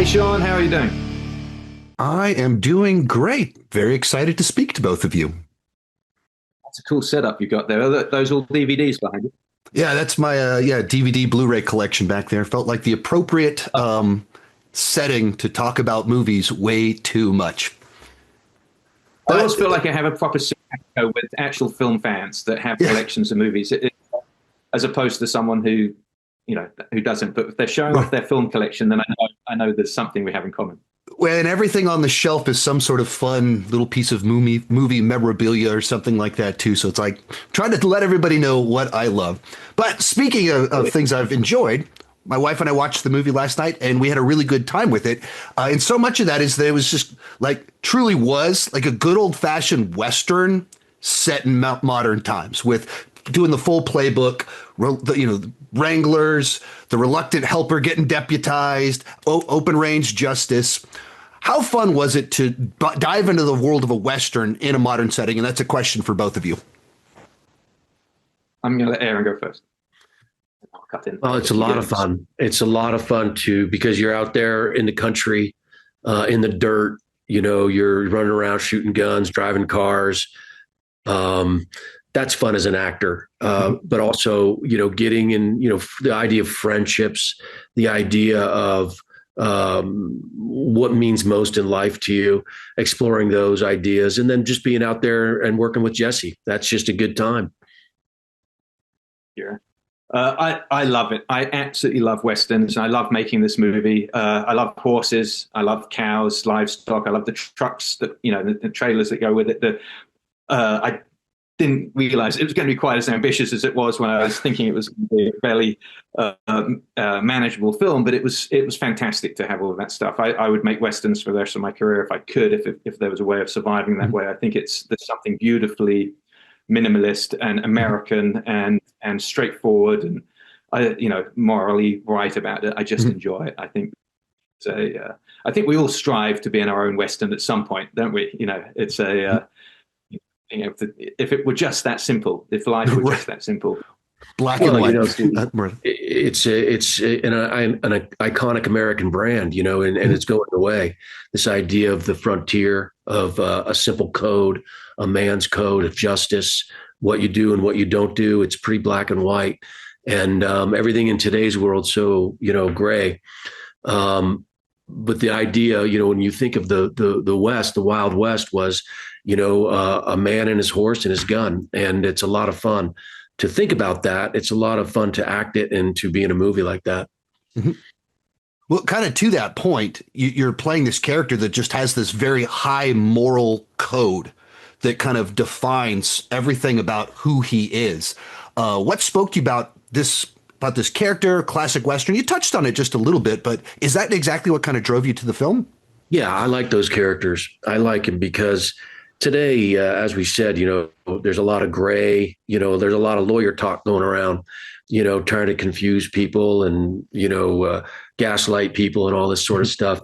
Hey, Sean, how are you doing? I am doing great. Very excited to speak to both of you. That's a cool setup you got there. Are those all DVDs behind you? Yeah, that's my DVD Blu-ray collection back there. Felt like the appropriate setting to talk about movies way too much. I But always feel like I have a proper simpatico with actual film fans that have yeah, collections of movies, as opposed to someone who doesn't. But if they're showing off right. their film collection, then I know there's something we have in common. When everything on the shelf is some sort of fun little piece of movie memorabilia or something like that too. So it's like trying to let everybody know what I love. But speaking of things I've enjoyed, my wife and I watched the movie last night and we had a really good time with it. And so much of that is that it was just like truly was like a good old fashioned Western set in modern times with doing the full playbook, the wranglers, the reluctant helper getting deputized, open range justice. How fun was it to dive into the world of a Western in a modern setting? And that's a question for both of you. I'm going to let Aaron go first. I'll cut in. Well, it's a lot of fun. It's a lot of fun too, because you're out there in the country, in the dirt. You're running around shooting guns, driving cars. That's fun as an actor. But also, getting in, the idea of friendships, the idea of what means most in life to you, exploring those ideas, and then just being out there and working with Jesse. That's just a good time. Yeah. I love it. I absolutely love Westerns. I love making this movie. I love horses. I love cows, livestock. I love the trucks the trailers that go with it. I didn't realize it was going to be quite as ambitious as it was when I was thinking it was going to be a fairly manageable film, but it was fantastic to have all of that stuff. I would make Westerns for the rest of my career if I could, if there was a way of surviving that way. I think there's something beautifully minimalist and American and straightforward and morally right about it. I just enjoy it. I think I think we all strive to be in our own Western at some point, don't we? It's a if it were just that simple, if life were just that simple. Black and white. It's an iconic American brand, and it's going away. This idea of the frontier, of a simple code, a man's code of justice, what you do and what you don't do. It's pretty black and white, and everything in today's world so gray. But the idea, when you think of the West, the Wild West was, a man and his horse and his gun, and it's a lot of fun to think about that. It's a lot of fun to act it and to be in a movie like that. Mm-hmm. Well, kind of to that point, you're playing this character that just has this very high moral code that kind of defines everything about who he is. What spoke to you about this character, classic Western? You touched on it just a little bit, but is that exactly what kind of drove you to the film? Yeah, I like those characters. I like him because today, as we said, there's a lot of gray, there's a lot of lawyer talk going around, trying to confuse people and, gaslight people and all this sort of stuff.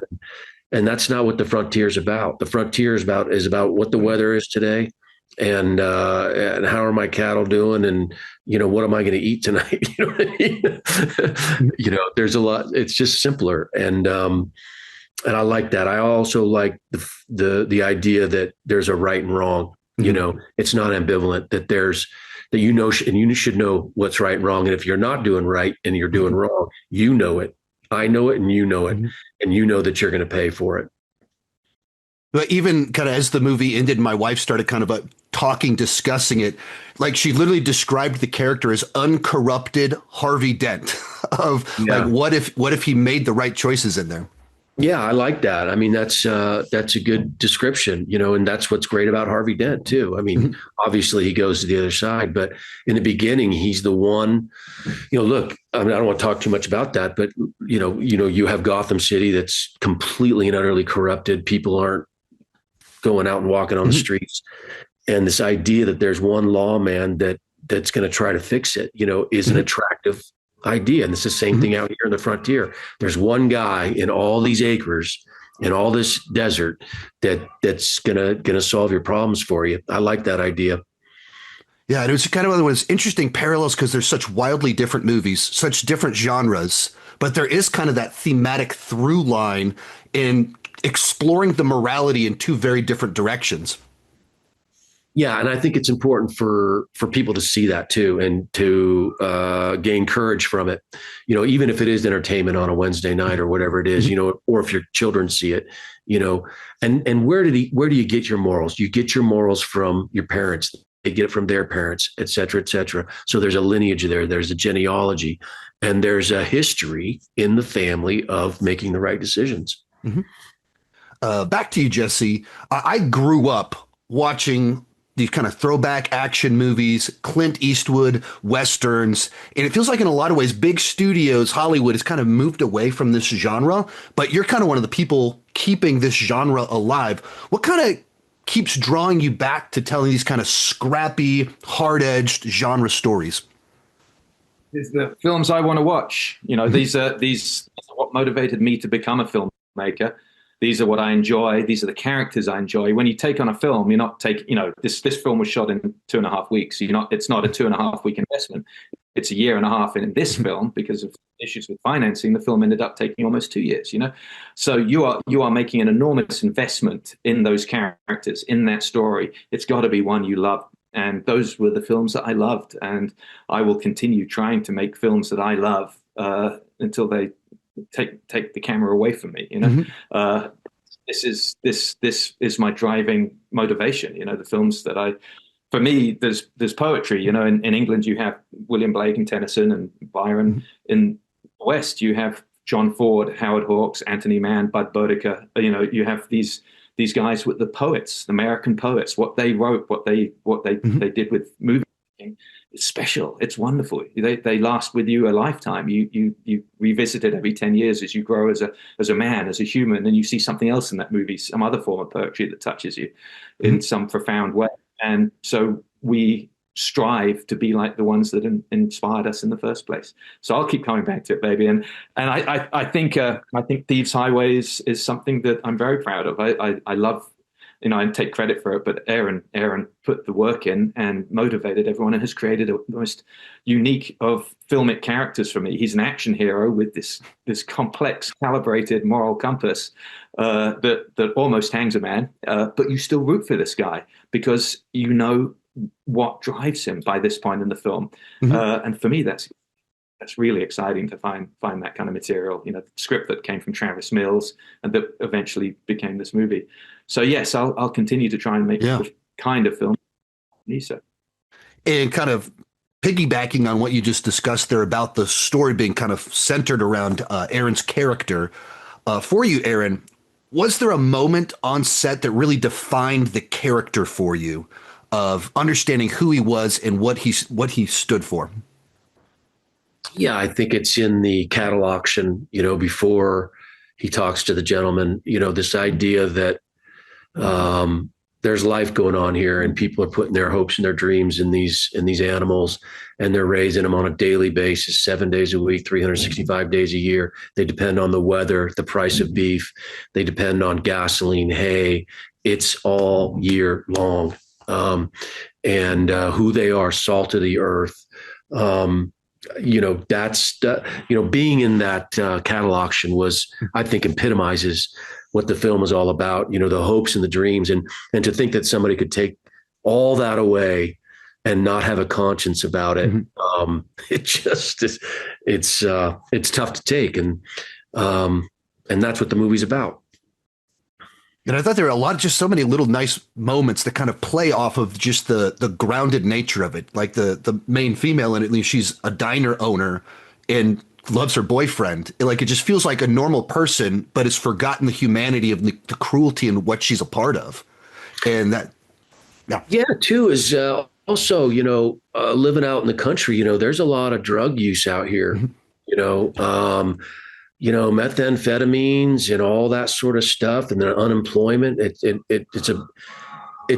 And that's not what the frontier is about. The frontier is about what the weather is today and how are my cattle doing? And, what am I going to eat tonight? You know what I mean? There's a lot, it's just simpler. And I like that. I also like the idea that there's a right and wrong. It's not ambivalent. That and you should know what's right and wrong. And if you're not doing right and you're doing wrong, you know it. I know it, and you know it, and you know that you're going to pay for it. But even kind of as the movie ended, my wife started kind of discussing it. Like she literally described the character as uncorrupted Harvey Dent like, what if he made the right choices in there? Yeah, I like that. I mean, that's a good description, and that's what's great about Harvey Dent too. I mean, obviously he goes to the other side, but in the beginning, he's the one, look, I mean, I don't want to talk too much about that, but you have Gotham City that's completely and utterly corrupted. People aren't going out and walking on the streets. And this idea that there's one lawman that's going to try to fix it, is an attractive idea. And it's the same thing out here in the frontier. There's one guy in all these acres in all this desert that's gonna solve your problems for you. I like that idea. Yeah, and it was kind of one of those interesting parallels because there's such wildly different movies, such different genres, but there is kind of that thematic through line in exploring the morality in two very different directions. Yeah, and I think it's important for people to see that too, and to gain courage from it. Even if it is entertainment on a Wednesday night or whatever it is, or if your children see it, and where do you get your morals? You get your morals from your parents. They get it from their parents, et cetera, et cetera. So there's a lineage there. There's a genealogy, and there's a history in the family of making the right decisions. Mm-hmm. Back to you, Jesse. I grew up watching these kind of throwback action movies, Clint Eastwood, Westerns. And it feels like in a lot of ways, big studios, Hollywood has kind of moved away from this genre, but you're kind of one of the people keeping this genre alive. What kind of keeps drawing you back to telling these kind of scrappy, hard-edged genre stories? Is the films I want to watch. These are what motivated me to become a filmmaker. These are what I enjoy. These are the characters I enjoy. When you take on a film, you're not taking, this film was shot in 2.5 weeks. It's not a 2.5 week investment. It's a year and a half. And in this film, because of issues with financing, the film ended up taking almost 2 years, So you are making an enormous investment in those characters, in that story. It's got to be one you love. And those were the films that I loved. And I will continue trying to make films that I love until they take the camera away from me. This is my driving motivation. The films that for me, there's poetry. In England you have William Blake and Tennyson and Byron. In the West you have John Ford, Howard Hawks, Anthony Mann, Bud Bodicker. You have these guys with the poets, the American poets, what they wrote, what they did with movie making. It's special. It's wonderful. They last with you a lifetime. You revisit it every 10 years as you grow as a man, as a human, and you see something else in that movie, some other form of poetry that touches you in some profound way. And so we strive to be like the ones that inspired us in the first place. So I'll keep coming back to it, baby. And I think Thieves Highway is something that I'm very proud of. I love. And take credit for it, but Aaron put the work in and motivated everyone and has created the most unique of filmic characters for me. He's an action hero with this complex, calibrated moral compass that almost hangs a man, but you still root for this guy because you know what drives him by this point in the film. And for me, that's really exciting to find that kind of material, the script that came from Travis Mills and that eventually became this movie. So yes, I'll continue to try and make the kind of film Nisa. And kind of piggybacking on what you just discussed there about the story being kind of centered around Aaron's character. For you, Aaron, was there a moment on set that really defined the character for you of understanding who he was and what he stood for? Yeah, I think it's in the cattle auction, before he talks to the gentleman, this idea that there's life going on here and people are putting their hopes and their dreams in these animals, and they're raising them on a daily basis, 7 days a week, 365 days a year. They depend on the weather, the price of beef. They depend on gasoline, hay. It's all year long. And who they are, salt of the earth. That's being in that cattle auction was, I think, epitomizes what the film is all about, the hopes and the dreams, and to think that somebody could take all that away and not have a conscience about it. It just is, it's tough to take. And that's what the movie's about. And I thought there were just so many little nice moments that kind of play off of just the grounded nature of it. Like the main female in it, she's a diner owner and loves her boyfriend. It just feels like a normal person, but has forgotten the humanity of the cruelty and what she's a part of. And that, yeah, too, is also, living out in the country, there's a lot of drug use out here, methamphetamines and all that sort of stuff, and then unemployment. It's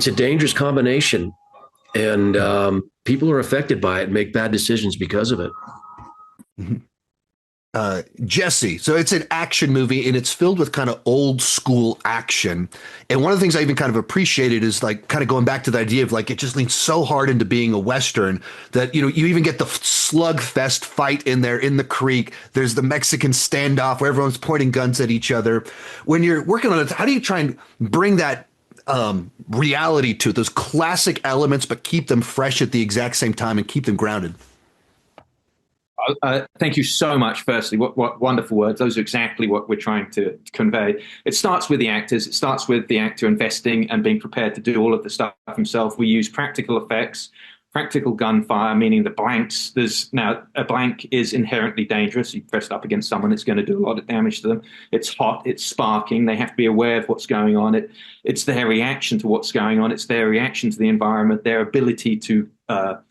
a dangerous combination, and people are affected by it and make bad decisions because of it. Jesse. So it's an action movie and it's filled with kind of old school action. And one of the things I even kind of appreciated is like kind of going back to the idea of like it just leans so hard into being a Western that, you know, you even get the slugfest fight in there in the creek. There's the Mexican standoff where everyone's pointing guns at each other. When you're working on it, how do you try and bring that reality to it, those classic elements, but keep them fresh at the exact same time and keep them grounded? Thank you so much. Firstly, what wonderful words. Those are exactly what we're trying to convey. It starts with the actors. It starts with the actor investing and being prepared to do all of the stuff himself. We use practical effects, practical gunfire, meaning the blanks. There's now a blank is inherently dangerous. You press it up against someone, it's going to do a lot of damage to them. It's hot, it's sparking. They have to be aware of what's going on. It's their reaction to what's going on. It's their reaction to the environment, their ability to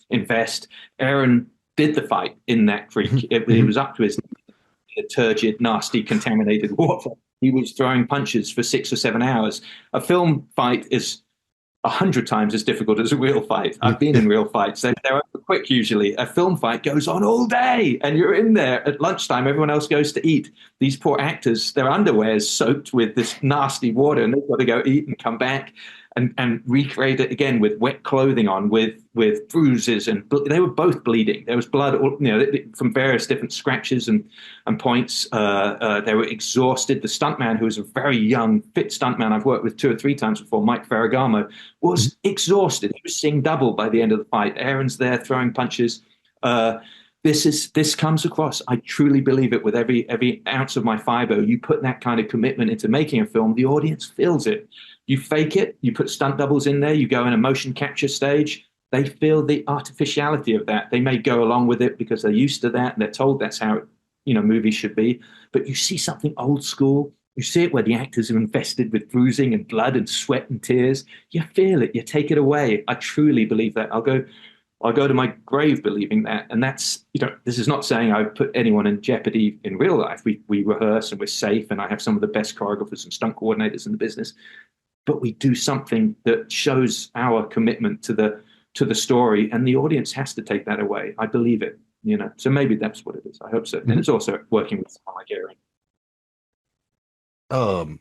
invest. Aaron did the fight in that creek. It was up to his turgid, nasty, contaminated water. He was throwing punches for 6 or 7 hours. A film fight is 100 times as difficult as a real fight. I've been in real fights. They're over quick usually. A film fight goes on all day and you're in there at lunchtime. Everyone else goes to eat. These poor actors, their underwear is soaked with this nasty water and they've got to go eat and come back and recreate it again with wet clothing on, with bruises, and they were both bleeding. There was blood, from various different scratches and points. They were exhausted. The stuntman, who was a very young, fit stuntman I've worked with 2 or 3 times before, Mike Ferragamo, was exhausted. He was seeing double by the end of the fight. Aaron's there throwing punches. This comes across. I truly believe it with every ounce of my fiber. You put that kind of commitment into making a film, the audience feels it. You fake it, you put stunt doubles in there, you go in a motion capture stage, they feel the artificiality of that. They may go along with it because they're used to that, and they're told that's how movies should be. But you see something old school, you see it where the actors are invested with bruising and blood and sweat and tears. You feel it, you take it away. I truly believe that. I'll go to my grave believing that. And that's, this is not saying I put anyone in jeopardy in real life. We rehearse and we're safe, and I have some of the best choreographers and stunt coordinators in the business. But we do something that shows our commitment to the story, and the audience has to take that away. I believe it, So maybe that's what it is. I hope so. And it's also working with someone like Aaron.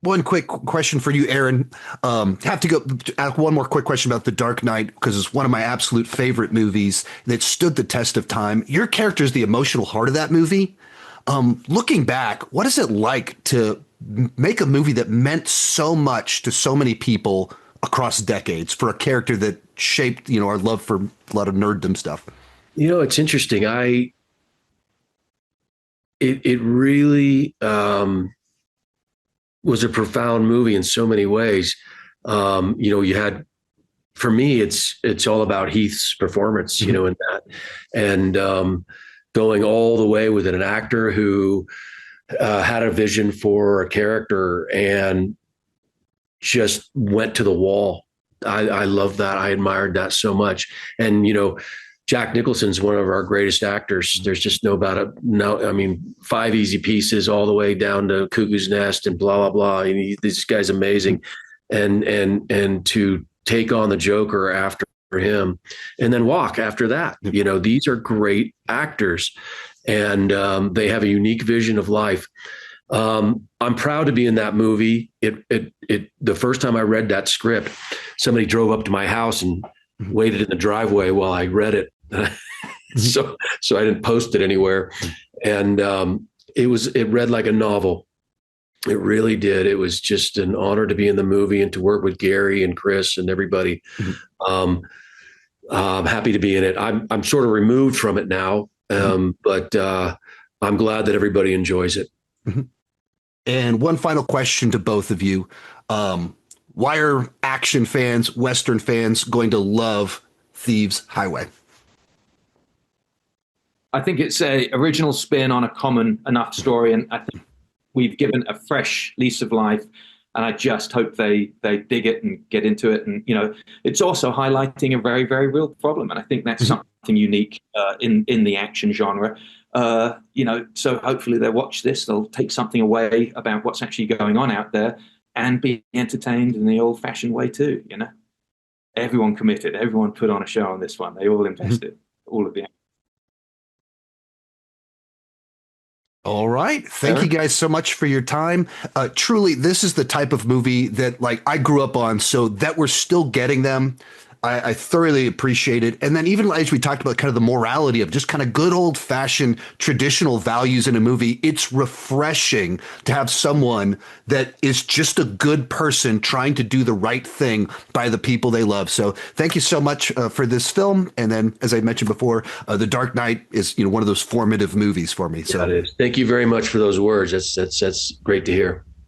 One quick question for you, Aaron. Have to go ask one more quick question about The Dark Knight, because it's one of my absolute favorite movies that stood the test of time. Your character is the emotional heart of that movie. Looking back, what is it like to make a movie that meant so much to so many people across decades, for a character that shaped, our love for a lot of nerddom stuff? It's interesting. It really was a profound movie in so many ways. You had, for me, it's all about Heath's performance, in that, and going all the way with an actor who had a vision for a character and just went to the wall. I love that. I admired that so much. And, Jack Nicholson's one of our greatest actors. There's just no about it. No, I mean, 5 Easy Pieces all the way down to Cuckoo's Nest and blah, blah, blah. I mean, this guy's amazing. And to take on the Joker after him and then walk after that, these are great actors, and they have a unique vision of life. I'm proud to be in that movie. The first time I read that script, somebody drove up to my house and waited in the driveway while I read it. so I didn't post it anywhere. And it read like a novel. It really did. It was just an honor to be in the movie and to work with Gary and Chris and everybody. I'm happy to be in it. I'm sort of removed from it now, but I'm glad that everybody enjoys it. And one final question to both of you. Why are action fans, Western fans, going to love Thieves Highway? I think it's a original spin on a common enough story, and I think we've given a fresh lease of life, and I just hope they dig it and get into it. And it's also highlighting a very, very real problem, and I think that's something unique in the action genre. So hopefully they'll watch this, they'll take something away about what's actually going on out there, and be entertained in the old-fashioned way too. Everyone committed, everyone put on a show on this one. They all invested, all of the All right. Thank you guys so much for your time. Truly, this is the type of movie that like I grew up on, so that we're still getting them. I thoroughly appreciate it. And then even as we talked about kind of the morality of just kind of good old fashioned traditional values in a movie, it's refreshing to have someone that is just a good person trying to do the right thing by the people they love. So thank you so much for this film. And then, as I mentioned before, The Dark Knight is, one of those formative movies for me. So Thank you very much for those words. That's great to hear.